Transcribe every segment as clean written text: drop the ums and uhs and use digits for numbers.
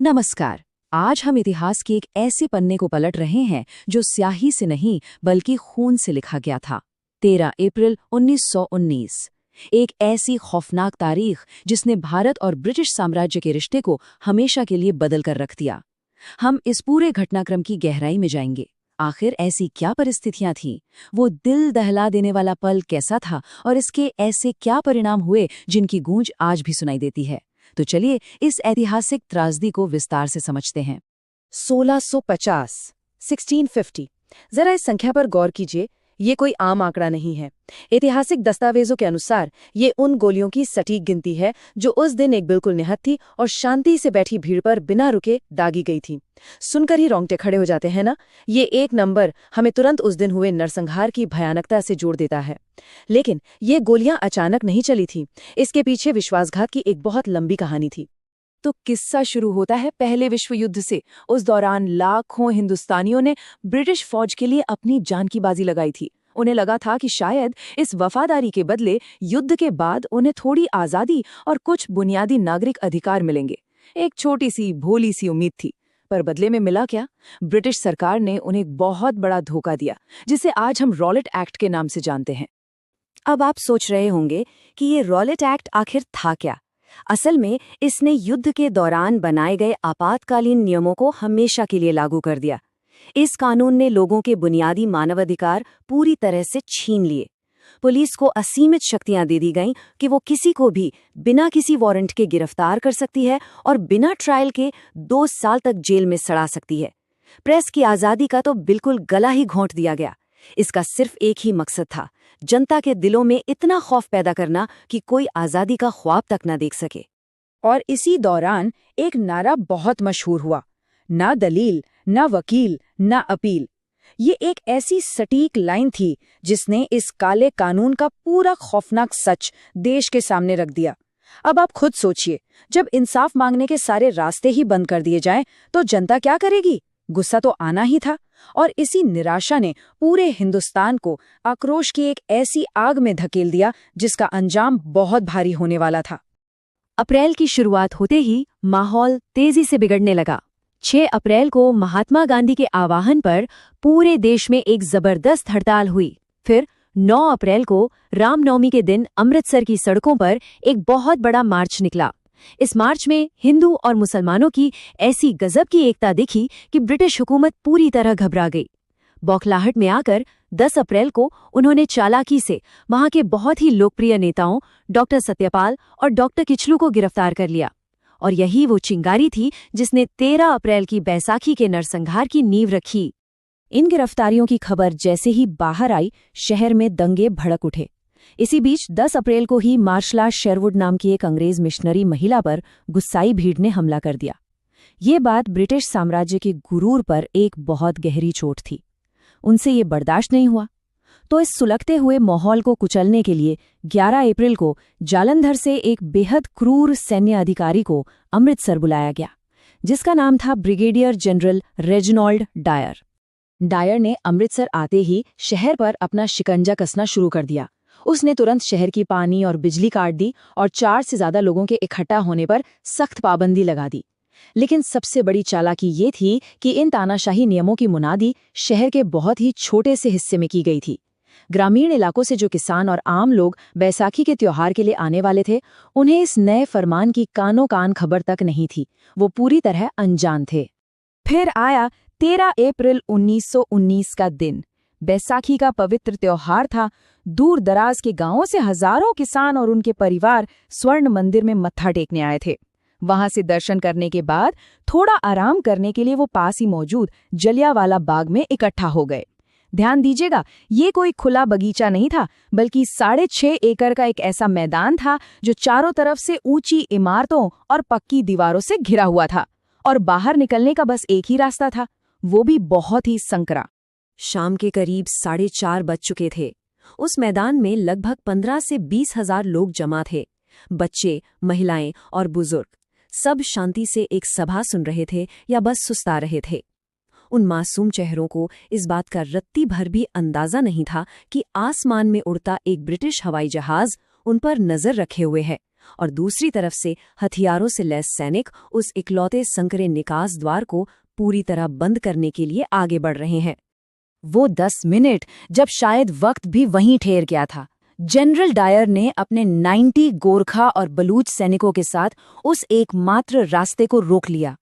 नमस्कार। आज हम इतिहास के एक ऐसे पन्ने को पलट रहे हैं जो स्याही से नहीं बल्कि खून से लिखा गया था। 13 अप्रैल 1919। एक ऐसी खौफनाक तारीख जिसने भारत और ब्रिटिश साम्राज्य के रिश्ते को हमेशा के लिए बदल कर रख दिया। हम इस पूरे घटनाक्रम की गहराई में जाएंगे। आखिर ऐसी क्या परिस्थितियां थीं? वो दिल दहला देने वाला पल कैसा था और इसके ऐसे क्या परिणाम हुए जिनकी गूंज आज भी सुनाई देती है? तो चलिए इस ऐतिहासिक त्रासदी को विस्तार से समझते हैं। 1650 1650। जरा इस संख्या पर गौर कीजिए। ये कोई आम आंकड़ा नहीं है। ऐतिहासिक दस्तावेजों के अनुसार ये उन गोलियों की सटीक गिनती है जो उस दिन एक बिल्कुल निहत्थी थी और शांति से बैठी भीड़ पर बिना रुके दागी गई थी। सुनकर ही रोंगटे खड़े हो जाते हैं ना। ये एक नंबर हमें तुरंत उस दिन हुए नरसंहार की भयानकता से जोड़ देता है। लेकिन ये गोलियां अचानक नहीं चली थी। इसके पीछे विश्वासघात की एक बहुत लंबी कहानी थी। तो किस्सा शुरू होता है पहले विश्व युद्ध से। उस दौरान लाखों हिंदुस्तानियों ने ब्रिटिश फौज के लिए अपनी जान की बाजी लगाई थी। उन्हें लगा था कि शायद इस वफादारी के बदले युद्ध के बाद उन्हें थोड़ी आज़ादी और कुछ बुनियादी नागरिक अधिकार मिलेंगे। एक छोटी सी भोली सी उम्मीद थी, पर बदले में मिला क्या? ब्रिटिश सरकार ने उन्हें एक बहुत बड़ा धोखा दिया, जिसे आज हम रॉलेट एक्ट के नाम से जानते हैं। अब आप सोच रहे होंगे कि ये रॉलेट एक्ट आखिर था क्या? असल में इसने युद्ध के दौरान बनाए गए आपातकालीन नियमों को हमेशा के लिए लागू कर दिया। इस कानून ने लोगों के बुनियादी मानवाधिकार पूरी तरह से छीन लिए। पुलिस को असीमित शक्तियां दे दी गईं कि वो किसी को भी बिना किसी वारंट के गिरफ्तार कर सकती है और बिना ट्रायल के 2 साल तक जेल में सड़ा सकती है। प्रेस की आज़ादी का तो बिल्कुल गला ही घोंट दिया गया। इसका सिर्फ एक ही मकसद था, जनता के दिलों में इतना खौफ पैदा करना कि कोई आज़ादी का ख्वाब तक न देख सके। और इसी दौरान एक नारा बहुत मशहूर हुआ, ना दलील, ना वकील, ना अपील। ये एक ऐसी सटीक लाइन थी जिसने इस काले कानून का पूरा खौफनाक सच देश के सामने रख दिया। अब आप खुद सोचिए, जब इंसाफ मांगने के सारे रास्ते ही बंद कर दिए जाएं, तो जनता क्या करेगी? गुस्सा तो आना ही था। और इसी निराशा ने पूरे हिंदुस्तान को आक्रोश की एक ऐसी आग में धकेल दिया जिसका अंजाम बहुत भारी होने वाला था। अप्रैल की शुरुआत होते ही माहौल तेजी से बिगड़ने लगा। 6 अप्रैल को महात्मा गांधी के आह्वान पर पूरे देश में एक जबरदस्त हड़ताल हुई। फिर 9 अप्रैल को रामनवमी के दिन अमृतसर की सड़कों पर एक बहुत बड़ा मार्च निकला। इस मार्च में हिंदू और मुसलमानों की ऐसी गजब की एकता दिखी कि ब्रिटिश हुकूमत पूरी तरह घबरा गई। बौखलाहट में आकर 10 अप्रैल को उन्होंने चालाकी से वहां के बहुत ही लोकप्रिय नेताओं डॉक्टर सत्यपाल और डॉक्टर किचलू को गिरफ्तार कर लिया। और यही वो चिंगारी थी जिसने 13 अप्रैल की बैसाखी के नरसंहार की नींव रखी। इन गिरफ्तारियों की खबर जैसे ही बाहर आई, शहर में दंगे भड़क उठे। इसी बीच 10 अप्रैल को ही मार्शला शेरवुड नाम की एक अंग्रेज मिशनरी महिला पर गुस्साई भीड़ ने हमला कर दिया। ये बात ब्रिटिश साम्राज्य के गुरूर पर एक बहुत गहरी चोट थी। उनसे ये बर्दाश्त नहीं हुआ, तो इस सुलगते हुए माहौल को कुचलने के लिए 11 अप्रैल को जालंधर से एक बेहद क्रूर सैन्य अधिकारी को अमृतसर बुलाया गया, जिसका नाम था brigadier general Reginald Dyer. Dyer ने अमृतसर आते ही शहर पर अपना शिकंजा कसना शुरू कर दिया। उसने तुरंत शहर की पानी और बिजली काट दी और 4 से ज्यादा लोगों के इकट्ठा होने पर सख्त पाबंदी लगा दी। लेकिन सबसे बड़ी चालाकी ये थी कि इन तानाशाही नियमों की मुनादी शहर के बहुत ही छोटे से हिस्से में की गई थी। ग्रामीण इलाकों से जो किसान और आम लोग बैसाखी के त्योहार के लिए आने वाले थे, उन्हें इस नए फरमान की कानो कान खबर तक नहीं थी। वो पूरी तरह अनजान थे। फिर आया 13 अप्रैल 1919 का दिन। बैसाखी का पवित्र त्योहार था। दूर दराज के गांवों से हजारों किसान और उनके परिवार स्वर्ण मंदिर में मत्था टेकने आए थे। वहां से दर्शन करने के बाद थोड़ा आराम करने के लिए वो पास ही मौजूद जलियांवाला बाग में इकट्ठा हो गए। ध्यान दीजिएगा, ये कोई खुला बगीचा नहीं था, बल्कि 6.5 एकड़ का एक ऐसा मैदान था जो चारों तरफ से ऊंची इमारतों और पक्की दीवारों से घिरा हुआ था। और बाहर निकलने का बस एक ही रास्ता था, वो भी बहुत ही संकरा। शाम के करीब 4:30 बज चुके थे। उस मैदान में लगभग 15 से 20 हजार लोग जमा थे। बच्चे, महिलाएं और बुजुर्ग सब शांति से एक सभा सुन रहे थे या बस सुस्ता रहे थे। उन मासूम चेहरों को इस बात का रत्ती भर भी अंदाजा नहीं था कि आसमान में उड़ता एक ब्रिटिश हवाई जहाज उन पर नजर रखे हुए है और दूसरी तरफ से हथियारों से लैस सैनिक उस इकलौते संकरे निकास द्वार को पूरी तरह बंद करने के लिए आगे बढ़ रहे हैं। वो 10 मिनट जब शायद वक्त भी वहीं ठहर गया था। जनरल डायर ने अपने 90 गोरखा और बलूच सैनिकों के साथ उस एकमात्र रास्ते को रोक लिया।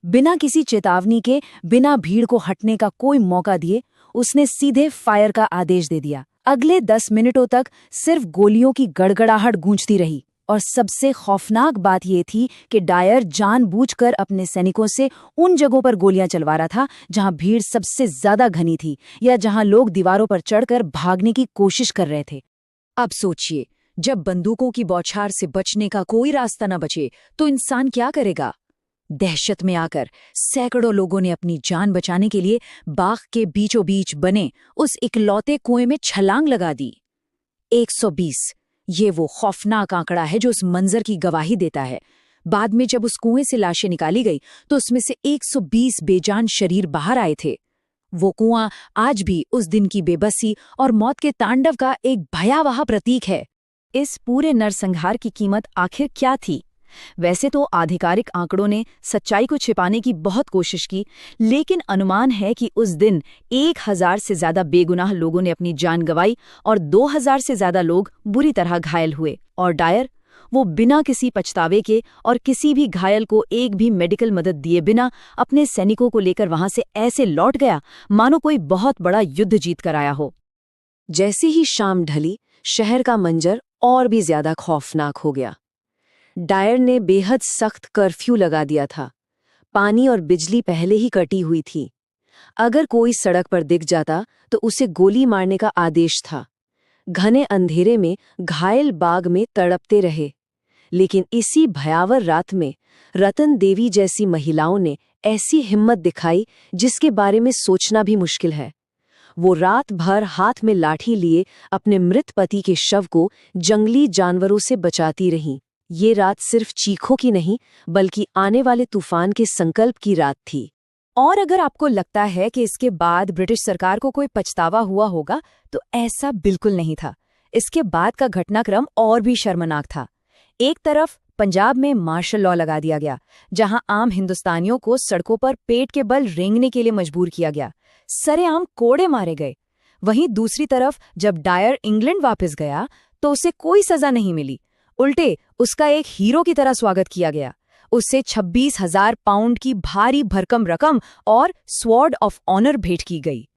बिना किसी चेतावनी के, बिना भीड़ को हटने का कोई मौका दिए, उसने सीधे फायर का आदेश दे दिया। अगले 10 मिनटों तक सिर्फ गोलियों की गड़गड़ाहट गूंजती रही और सबसे खौफनाक बात यह थी कि डायर जानबूझकर अपने सैनिकों से उन जगहों पर गोलियां चलवा रहा था जहां भीड़ सबसे ज्यादा घनी थी या जहां लोग दीवारों पर चढ़कर भागने की कोशिश कर रहे थे। अब सोचिए, जब बंदूकों की बौछार से बचने का कोई रास्ता न बचे तो इंसान क्या करेगा? दहशत में आकर सैकड़ों लोगों ने अपनी जान बचाने के लिए बाग के बीचों बीच बने उस इकलौते कुएं में छलांग लगा दी। 120, ये वो खौफनाक आंकड़ा है जो उस मंजर की गवाही देता है। बाद में जब उस कुएं से लाशें निकाली गई तो उसमें से 120 बेजान शरीर बाहर आए थे। वो कुआं आज भी उस दिन की बेबसी और मौत के तांडव का एक भयावह प्रतीक है। इस पूरे नरसंहार की कीमत आखिर क्या थी? वैसे तो आधिकारिक आंकड़ों ने सच्चाई को छिपाने की बहुत कोशिश की, लेकिन अनुमान है कि उस दिन 1000 से ज्यादा बेगुनाह लोगों ने अपनी जान गंवाई और 2000 से ज्यादा लोग बुरी तरह घायल हुए। और डायर, वो बिना किसी पछतावे के और किसी भी घायल को एक भी मेडिकल मदद दिए बिना अपने सैनिकों को लेकर वहां से ऐसे लौट गया मानो कोई बहुत बड़ा युद्ध जीत कर आया हो। जैसे ही शाम ढली, शहर का मंजर और भी ज्यादा खौफनाक हो गया। डायर ने बेहद सख्त कर्फ्यू लगा दिया था। पानी और बिजली पहले ही कटी हुई थी। अगर कोई सड़क पर दिख जाता तो उसे गोली मारने का आदेश था। घने अंधेरे में घायल बाग में तड़पते रहे। लेकिन इसी भयावह रात में रतन देवी जैसी महिलाओं ने ऐसी हिम्मत दिखाई जिसके बारे में सोचना भी मुश्किल है। वो रात भर हाथ में लाठी लिए अपने मृत पति के शव को जंगली जानवरों से बचाती रहीं। ये रात सिर्फ चीखों की नहीं, बल्कि आने वाले तूफान के संकल्प की रात थी। और अगर आपको लगता है कि इसके बाद ब्रिटिश सरकार को कोई पछतावा हुआ होगा, तो ऐसा बिल्कुल नहीं था। इसके बाद का घटनाक्रम और भी शर्मनाक था। एक तरफ पंजाब में मार्शल लॉ लगा दिया गया, जहां आम हिंदुस्तानियों को सड़कों पर पेट के बल रेंगने के लिए मजबूर किया गया, सरेआम कोड़े मारे गए। वहीं दूसरी तरफ जब डायर इंग्लैंड वापस गया तो उसे कोई सजा नहीं मिली, उल्टे उसका एक हीरो की तरह स्वागत किया गया। उससे 26,000 पाउंड की भारी भरकम रकम और स्वॉर्ड ऑफ ऑनर भेंट की गई।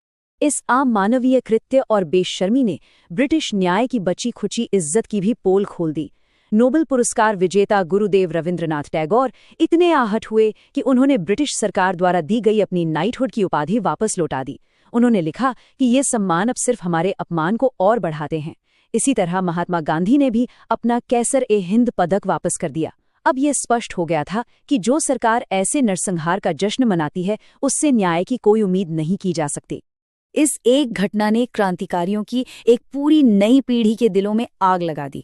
इस आम मानवीय कृत्य और बेशर्मी ने ब्रिटिश न्याय की बची खुची इज्जत की भी पोल खोल दी। नोबेल पुरस्कार विजेता गुरुदेव रविंद्रनाथ टैगोर इतने आहट हुए कि उन्होंने ब्रिटिश सरकार द्वारा दी गई अपनी नाइटहुड की उपाधि वापस लौटा दी। उन्होंने लिखा कि ये सम्मान अब सिर्फ हमारे अपमान को और बढ़ाते हैं। इसी तरह महात्मा गांधी ने भी अपना कैसर-ए-हिंद पदक वापस कर दिया। अब ये स्पष्ट हो गया था कि जो सरकार ऐसे नरसंहार का जश्न मनाती है, उससे न्याय की कोई उम्मीद नहीं की जा सकती। इस एक घटना ने क्रांतिकारियों की एक पूरी नई पीढ़ी के दिलों में आग लगा दी।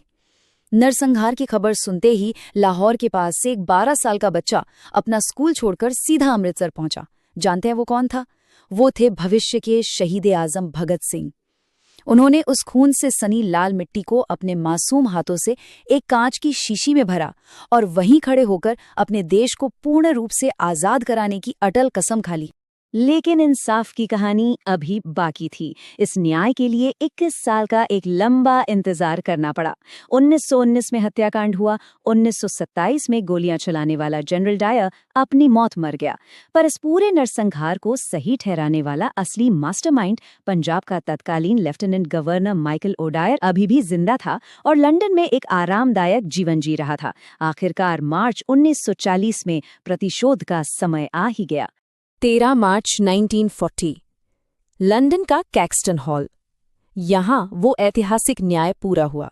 नरसंहार की खबर सुनते ही लाहौर के पास से एक 12 साल का बच्चा अपना स्कूल छोड़कर सीधा अमृतसर पहुंचा। जानते हैं वो कौन था? वो थे भविष्य के शहीद-ए-आज़म भगत सिंह। उन्होंने उस खून से सनी लाल मिट्टी को अपने मासूम हाथों से एक कांच की शीशी में भरा और वहीं खड़े होकर अपने देश को पूर्ण रूप से आजाद कराने की अटल कसम खा ली। लेकिन इंसाफ की कहानी अभी बाकी थी। इस न्याय के लिए 21 साल का एक लंबा इंतजार करना पड़ा। 1919 में हत्याकांड हुआ। 1927 में गोलियां चलाने वाला जनरल डायर अपनी मौत मर गया। पर इस पूरे नरसंहार को सही ठहराने वाला असली मास्टरमाइंड पंजाब का तत्कालीन लेफ्टिनेंट गवर्नर माइकल ओडायर अभी भी जिंदा था और लंदन में एक आरामदायक जीवन जी रहा था। आखिरकार मार्च 1940 में प्रतिशोध का समय आ ही गया। 13 मार्च 1940, लंदन का कैक्सटन हॉल। यहां वो ऐतिहासिक न्याय पूरा हुआ।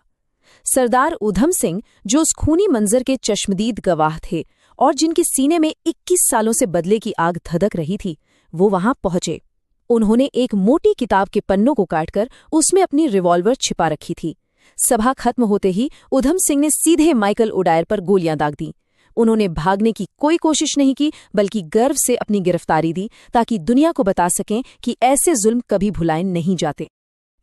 सरदार उधम सिंह, जो उस खूनी मंजर के चश्मदीद गवाह थे और जिनके सीने में 21 सालों से बदले की आग धधक रही थी, वो वहां पहुंचे। उन्होंने एक मोटी किताब के पन्नों को काटकर उसमें अपनी रिवॉल्वर छिपा रखी थी। सभा खत्म होते ही उधम सिंह ने सीधे माइकल ओडायर पर गोलियां दाग दी। उन्होंने भागने की कोई कोशिश नहीं की, बल्कि गर्व से अपनी गिरफ्तारी दी ताकि दुनिया को बता सकें कि ऐसे जुल्म कभी भुलाए नहीं जाते।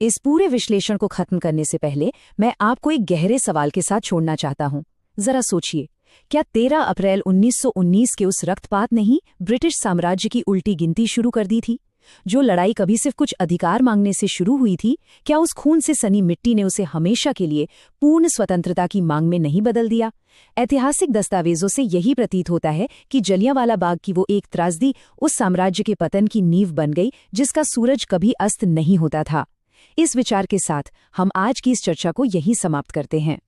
इस पूरे विश्लेषण को खत्म करने से पहले मैं आपको एक गहरे सवाल के साथ छोड़ना चाहता हूं। जरा सोचिए, क्या 13 अप्रैल 1919 के उस रक्तपात ने ही ब्रिटिश साम्राज्य की उल्टी गिनती शुरू कर दी थी? जो लड़ाई कभी सिर्फ कुछ अधिकार मांगने से शुरू हुई थी, क्या उस खून से सनी मिट्टी ने उसे हमेशा के लिए पूर्ण स्वतंत्रता की मांग में नहीं बदल दिया? ऐतिहासिक दस्तावेजों से यही प्रतीत होता है कि जलियांवाला बाग की वो एक त्रासदी उस साम्राज्य के पतन की नींव बन गई जिसका सूरज कभी अस्त नहीं होता था। इस विचार के साथ हम आज की इस चर्चा को यहीं समाप्त करते हैं।